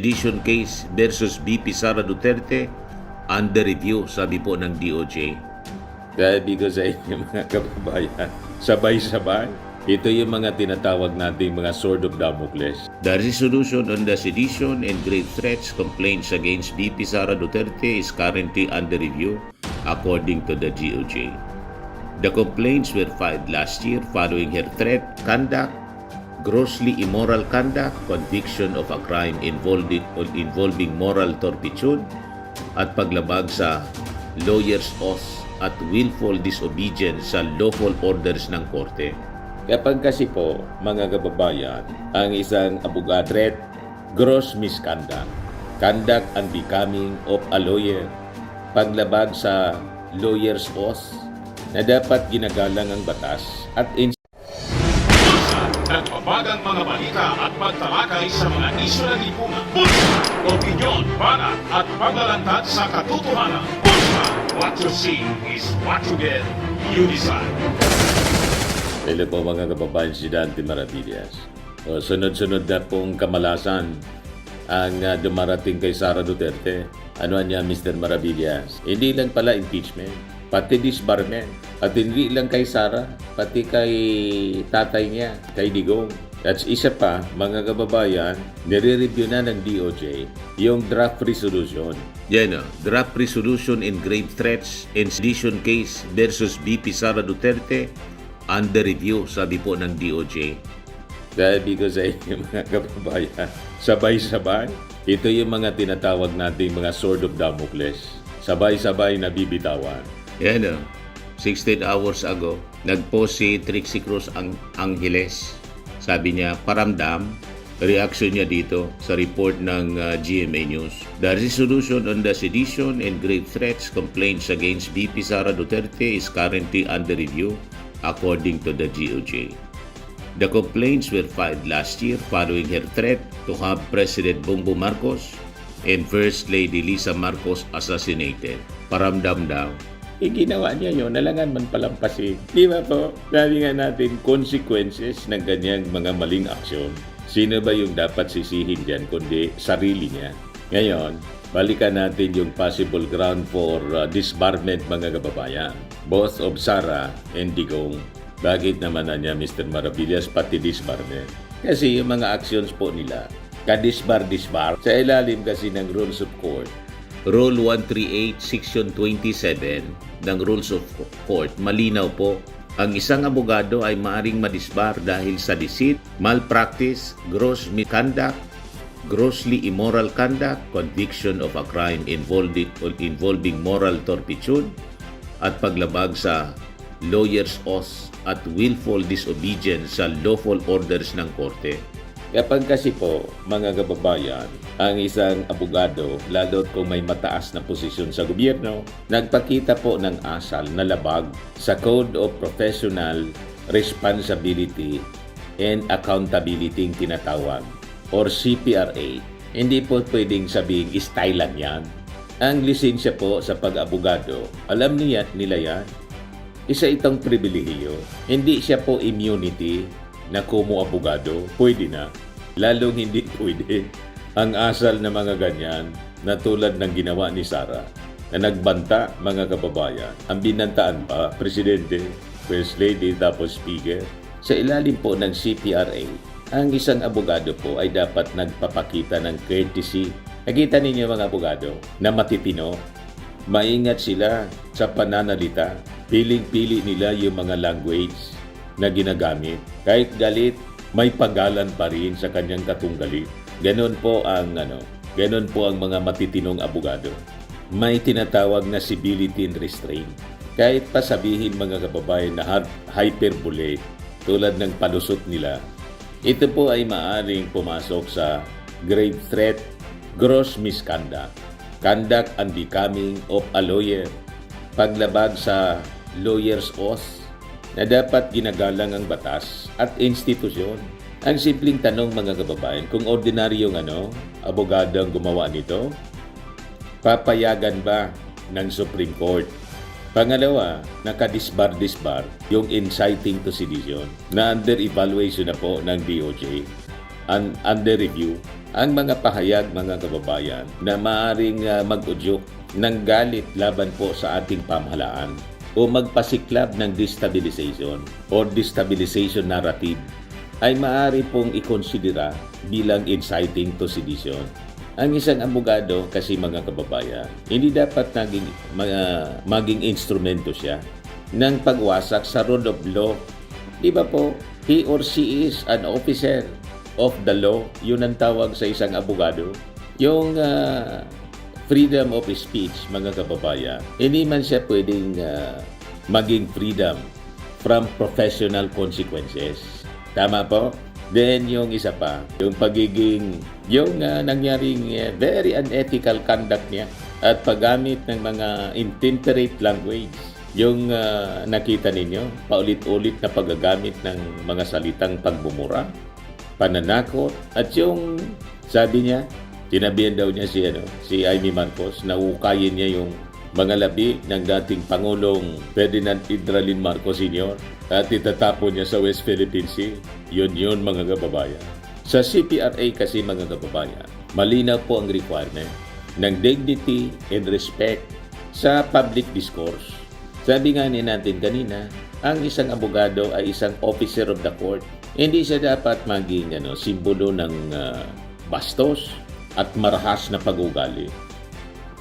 Sedition case versus BP Sara Duterte under review, sabi po ng DOJ. Kaya bigo sa inyo mga kababayan, sabay-sabay, ito yung mga tinatawag nating mga sword of Damocles. The resolution on the sedition and grave threats complaints against BP Sara Duterte is currently under review according to the DOJ. The complaints were filed last year following her threat, conduct, grossly immoral conduct, conviction of a crime involving moral turpitude, at paglabag sa lawyer's oath at willful disobedience sa lawful orders ng korte. Kapag kasi po, mga kababayan, ang isang abogado threat, gross misconduct, conduct unbecoming of a lawyer, paglabag sa lawyer's oath na dapat ginagalang ang batas at nagpapagang mga balita at pagtalakay sa mga isyu ng lipunan. Bulsa! Opinyon, banat at paglalantad sa katotohanan. Bulsa! What you see is what you get. You decide. Hello po mga kababayan, si Dante Maravillas. Sunod-sunod na pong kamalasan ang dumarating kay Sara Duterte. Ano niya, Mr. Maravillas? Hindi lang pala impeachment, pati disbarment. At hindi lang kay Sara, pati kay tatay niya, kay Digong. At isa pa, mga kababayan, nire-review na ng DOJ yung draft resolution. Yan o, draft resolution in grave threats and sedition case versus BP Sara Duterte under review, sabi po ng DOJ. Dahil bigo sa inyo mga kababayan, sabay-sabay, ito yung mga tinatawag nating mga sword of Damocles. Sabay-sabay na bibitawan. Yan o. 16 hours ago, nag-post si Trixie Cruz Angeles. Sabi niya, paramdam, reaction niya dito sa report ng GMA News. The resolution on the sedition and grave threats complaints against BP Sara Duterte is currently under review according to the DOJ. The complaints were filed last year following her threat to have President Bongbong Marcos and First Lady Lisa Marcos assassinated. Paramdam daw. Ginawa niya yun, nalangan man palampasin. Di ba po? Sabi nga natin, consequences ng ganyang mga maling aksyon. Sino ba yung dapat sisihin dyan, kundi sarili niya? Ngayon, balikan natin yung possible ground for disbarment, mga kababayan. Both of Sara and Digong. Bakit naman na niya, Mr. Maravillas, pati disbarment? Kasi yung mga actions po nila, kadisbar-disbar, sa ilalim kasi ng rules of court, Rule 138, Section 27 ng Rules of Court, malinaw po, ang isang abogado ay maaring madisbar dahil sa deceit, malpractice, gross misconduct, grossly immoral conduct, conviction of a crime involving moral turpitude, at paglabag sa lawyer's oath at willful disobedience sa lawful orders ng korte. Kapag kasi po, mga kababayan, ang isang abogado, lalo kung may mataas na posisyon sa gobyerno, nagpakita po ng asal na labag sa Code of Professional Responsibility and Accountability yung tinatawag, or CPRA. Hindi po pwedeng sabing style lang yan. Ang lisensya po sa pag-abogado, alam nila yan, isa itong pribilehiyo. Hindi siya po immunity na kumo abogado, pwede na. Lalong hindi pwede ang asal na mga ganyan na tulad ng ginawa ni Sara na nagbanta, mga kababayan. Ang binantaan pa, Presidente, First Lady, tapos Speaker. Sa ilalim po ng CPRA, ang isang abogado po ay dapat nagpapakita ng courtesy. Nakita ninyo mga abogado na matitino, maingat sila sa pananalita, piling-pili nila yung mga language na ginagamit. Kahit galit, may pagalan pa rin sa kanyang katunggali. Ganon po ang mga matitinong abogado. May tinatawag na civility and restraint. Kahit pa sabihin mga kababayan na hyperbole tulad ng palusot nila, ito po ay maaring pumasok sa grave threat, gross misconduct, conduct unbecoming of a lawyer, paglabag sa lawyer's oath, na dapat ginagalang ang batas at institusyon. Ang simpleng tanong mga kababayan, kung ordinaryong abogado ang gumawa nito, papayagan ba ng Supreme Court? Pangalawa, nakadisbar-disbar yung inciting to sedition na under evaluation na po ng DOJ, under review. ang mga pahayag, mga kababayan, na maaaring mag-udyok ng galit laban po sa ating pamahalaan o magpasiklab ng destabilization or destabilization narrative ay maaari pong ikonsidera bilang inciting to sedition. Ang isang abogado kasi, mga kababayan, hindi dapat maging instrumento siya ng pagwasak sa rule of law. Di ba po? He or she is an officer of the law. Yun ang tawag sa isang abogado. Yung freedom of speech, mga kababayan, hindi man siya pwedeng maging freedom from professional consequences. Tama po? Then yung isa pa, yung pagiging, yung nangyaring very unethical conduct niya at paggamit ng mga intemperate language. Yung nakita ninyo, paulit-ulit na paggagamit ng mga salitang pagbumura, pananakot, at yung sabi niya, tinabihan daw niya si Amy Marcos, na ukayin niya yung mga labi ng dating Pangulong Ferdinand Idralin Marcos Sr. at itatapon niya sa West Philippine Sea. Yun mga kababayan. Sa CPRA kasi, mga kababayan, malinaw po ang requirement ng dignity and respect sa public discourse. Sabi nga natin kanina, ang isang abogado ay isang officer of the court. Hindi siya dapat maging simbolo ng bastos at marahas na pag-ugali.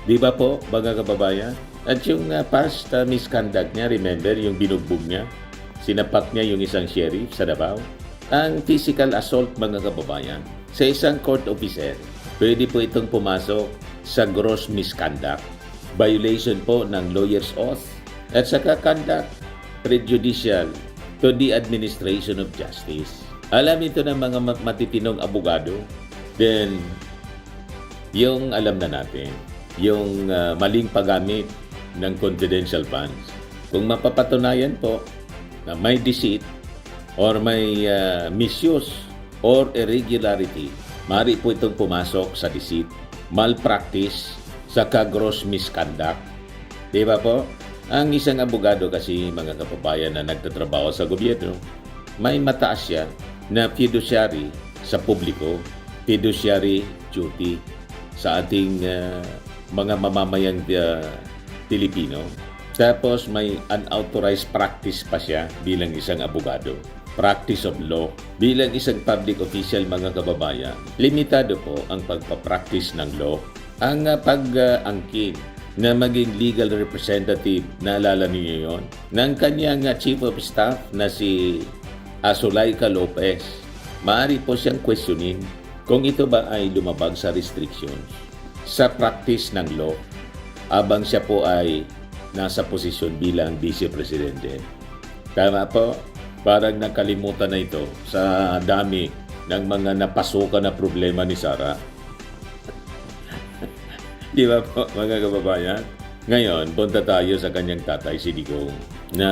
Di ba po, mga kababayan? At yung past misconduct niya, remember, yung binugbog niya, sinapak niya yung isang sheriff sa Davao. Ang physical assault, mga kababayan, sa isang court officer, pwede po itong pumasok sa gross misconduct, violation po ng lawyer's oath, at saka conduct prejudicial to the administration of justice. Alam ito ng mga matitinong abogado, then yung alam na natin, yung maling paggamit ng confidential funds. Kung mapapatunayan po na may deceit or may misuse or irregularity, maaari po itong pumasok sa deceit, malpractice, saka gross misconduct. Di ba po? Ang isang abogado kasi, mga kababayan, na nagtatrabaho sa gobyerno, may mataas siya na fiduciary sa publiko, fiduciary duty sa ating mga mamamayang Pilipino. Tapos may unauthorized practice pa siya bilang isang abogado. Practice of law. Bilang isang public official, mga kababayan, limitado po ang pagpapractice ng law. Ang pag-angkin na maging legal representative, naalala niyo yon, ng kanyang chief of staff na si Azulaika Lopez, maaari po siyang questionin kung ito ba ay lumabag sa restrictions sa practice ng law abang siya po ay nasa posisyon bilang Vice Presidente. Tama po, parang nakalimutan na ito sa dami ng mga napasukan na problema ni Sara. Di ba po, mga kababayan? Ngayon, punta tayo sa kanyang tatay, si Digong, na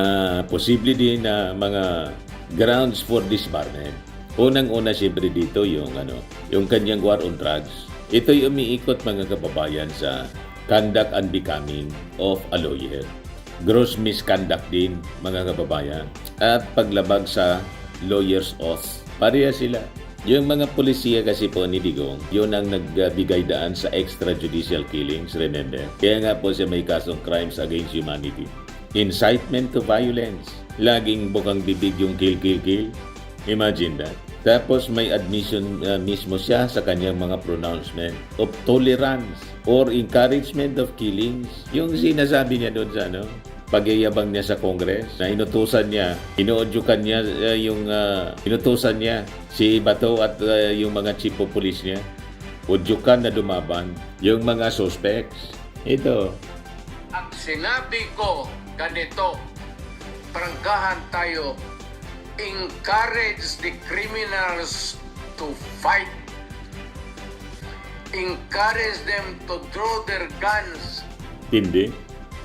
posible din na mga grounds for disbarment. Unang-una siyempre dito yung kanyang war on drugs. Ito'y umiikot, mga kababayan, sa conduct unbecoming of a lawyer. Gross misconduct din, mga kababayan. At paglabag sa lawyer's oath. Pareha sila. Yung mga polisiya kasi po ni Digong, yun ang nagbigay daan sa extrajudicial killings, remember? Kaya nga po siya may kasong crimes against humanity. Incitement to violence. Laging bukang bibig yung kill. Imagine that. Tapos may admission mismo siya sa kanyang mga pronouncement of tolerance or encouragement of killings. Yung sinasabi niya doon sa pagyayabang niya sa Congress, na inutusan niya, inuudyukan niya inutusan niya si Bato at yung mga chief of police niya, udyukan na dumaban yung mga suspects. Ito. Ang sinabi ko ganito, pranggahan tayo, encourage the criminals to fight, encourage them to draw their guns. Hindi.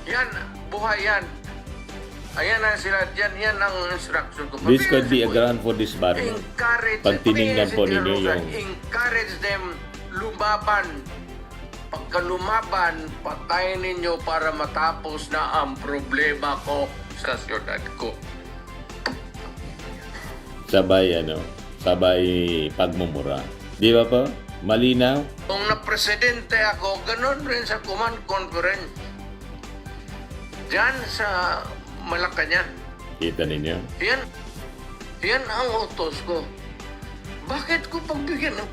Yan, buhay yan. Ayan na sila dyan, yan ang instruction ko. This could be a ground for disbarment. Pag tiningnan po ninyo yung... Encourage them lumaban. Pagka lumaban, patayin ninyo para matapos na ang problema ko sa siyudad ko. Sabay pagmumura. Di ba po? Malinaw? Kung na-presidente ako, ganun rin sa command conference. Diyan sa Malacanang. Kita ninyo? Yan ang utos ko. Bakit ko pagbigyan ng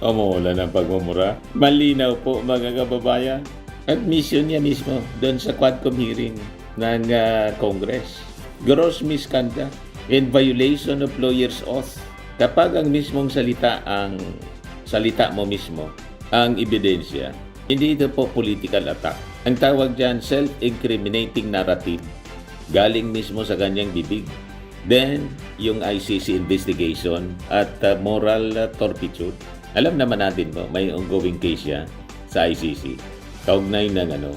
Umuula ng pagmumura. Malinaw po mga kababayan. Admission niya mismo doon sa Quadcom hearing ng Congress. Gross misconduct and violation of lawyer's oath. Kapag ang mismong salita mo mismo ang ebidensya, hindi ito po political attack. Ang tawag dyan, self-incriminating narrative. Galing mismo sa kanyang bibig. Then, yung ICC investigation at moral turpitude. Alam naman natin po, may ongoing case siya sa ICC. Kaugnay ng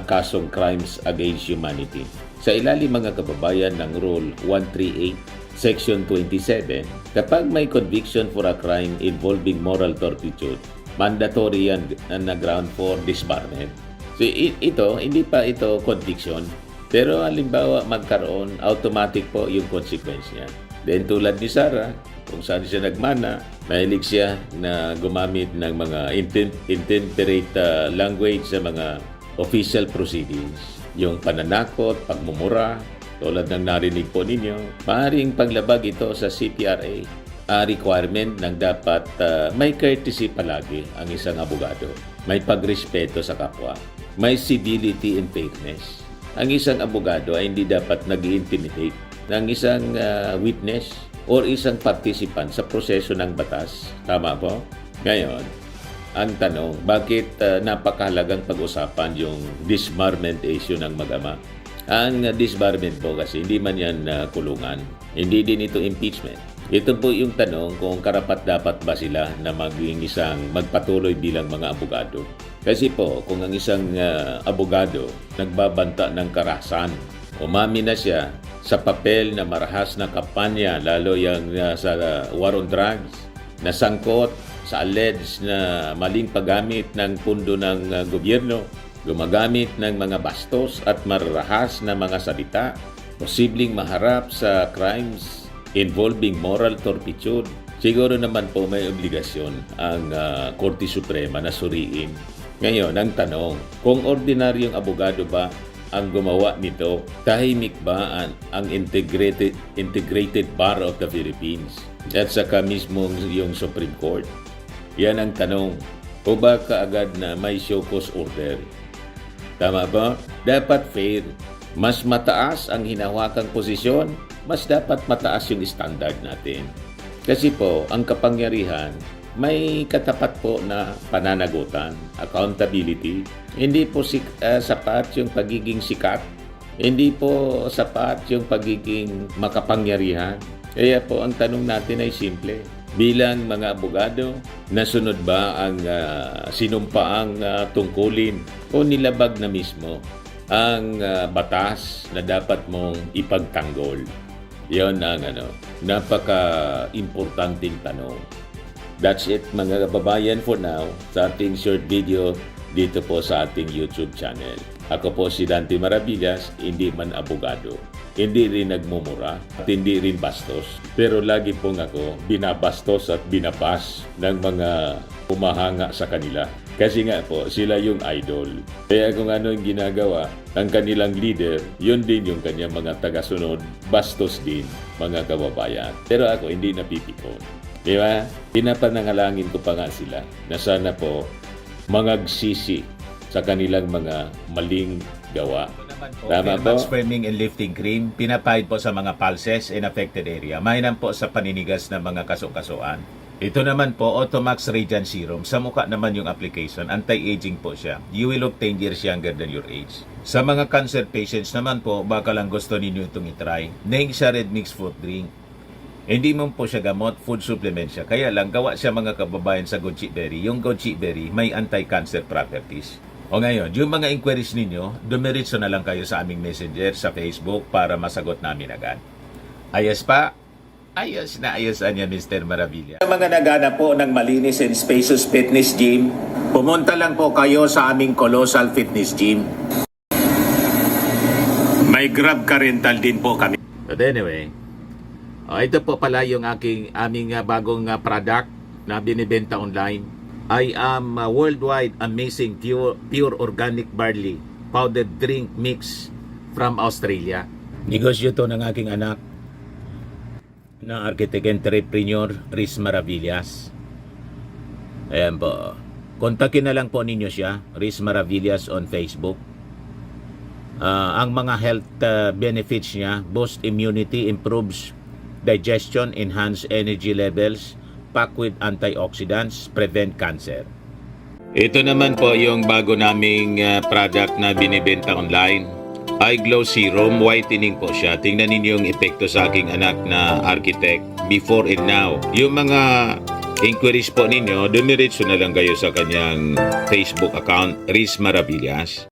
kasong crimes against humanity. Sa ilalim mga kababayan ng Rule 138, Section 27, kapag may conviction for a crime involving moral turpitude, mandatory yan na ground for disbarment. So ito, hindi pa ito conviction, pero halimbawa magkaroon, automatic po yung consequence niya. Then tulad ni Sarah, kung saan siya nagmana, mahilig siya na gumamit ng mga intemperate language sa mga official proceedings. Yung pananakot, pagmumura, tulad ng narinig po ninyo, maaaring paglabag ito sa CPRA. Requirement ng dapat may courtesy palagi ang isang abogado. May pagrespeto sa kapwa. May civility and fairness. Ang isang abogado ay hindi dapat nag-intimidate ng isang witness or isang participant sa proseso ng batas. Tama po? Ngayon, ang tanong, bakit napakahalagang pag-usapan yung disbarment issue ng mag-ama? Ang disbarment po kasi hindi man yan kulungan. Hindi din ito impeachment. Ito po yung tanong kung karapat-dapat ba sila na magpatuloy bilang mga abogado. Kasi po, kung ang isang abogado nagbabanta ng karahasan, umami na siya sa papel na marahas na kampanya, lalo yung sa war on drugs, nasangkot sa alleged na maling paggamit ng pundo ng gobyerno, gumagamit ng mga bastos at marahas na mga salita, posibleng maharap sa crimes involving moral turpitude. Siguro naman po may obligasyon ang Korte Suprema na suriin. Ngayon, ang tanong, kung ordinaryong abogado ba ang gumawa nito, tahimik ba ang integrated bar of the Philippines at saka mismo yung Supreme Court? Yan ang tanong. O ba kaagad na may show cause order? Tama ba? Dapat fair. Mas mataas ang hinahawakang posisyon, mas dapat mataas yung standard natin. Kasi po, ang kapangyarihan, may katapat po na pananagutan, accountability. Hindi po sapat yung pagiging sikat. Hindi po sapat yung pagiging makapangyarihan. Kaya po, ang tanong natin ay simple. Bilang mga abogado, nasunod ba ang sinumpaang tungkulin o nilabag na mismo ang batas na dapat mong ipagtanggol? Yon ang napaka-importanting tanong. That's it mga kababayan for now sa ating short video dito po sa ating YouTube channel. Ako po si Dante Maravillas, hindi man abogado. Hindi rin nagmumura at hindi rin bastos. Pero lagi pong ako binabastos at binabas ng mga humahanga sa kanila. Kasi nga po, sila yung idol. Kaya kung ano yung ginagawa, ang kanilang leader, yun din yung kanyang mga tagasunod, bastos din, mga kababayan. Pero ako, hindi napipikon. Di ba? Pinapanangalangin ko pa nga sila na sana po mangagsisi sa kanilang mga maling gawa. Tama po? Max framing and lifting cream, pinapahid po sa mga pulses in affected area. Mainam po sa paninigas ng mga kaso-kasuan. Ito naman po, Automax Radiant Serum. Sa mukha naman yung application, anti-aging po siya. You will look 10 years younger than your age. Sa mga cancer patients naman po, baka lang gusto ninyo itong itry. Naig siya red mixed fruit drink. Hindi mo po siya gamot, food supplement siya. Kaya lang, gawa siya mga kababayan sa goji berry. Yung goji berry may anti-cancer properties. O ngayon, yung mga inquiries ninyo, dumiritso na lang kayo sa aming messenger sa Facebook para masagot namin agad. Ayos pa? Ayos na ayos niya, Mr. Maravilla. Sa mga naghanap po ng malinis and spacious fitness gym, pumunta lang po kayo sa aming Colossal Fitness Gym. May Grab car rental din po kami. But anyway, ito po pala yung aming bagong product na binibenta online. I am worldwide amazing pure organic barley powdered drink mix from Australia. Negosyo to ng aking anak na architect entrepreneur Riz Maravillas. Ayan po. Kontakin na lang po ninyo siya, Riz Maravillas on Facebook. Ang mga health benefits niya, boost immunity, improves digestion, enhance energy levels, packed with antioxidants, prevent cancer. Ito naman po yung bago naming product na binibenta online. Eye Glow Serum, whitening po siya. Tingnan ninyo yung epekto sa aking anak na architect before and now. Yung mga inquiries po ninyo, dumiretso na lang kayo sa kanyang Facebook account, Riz Maravillas.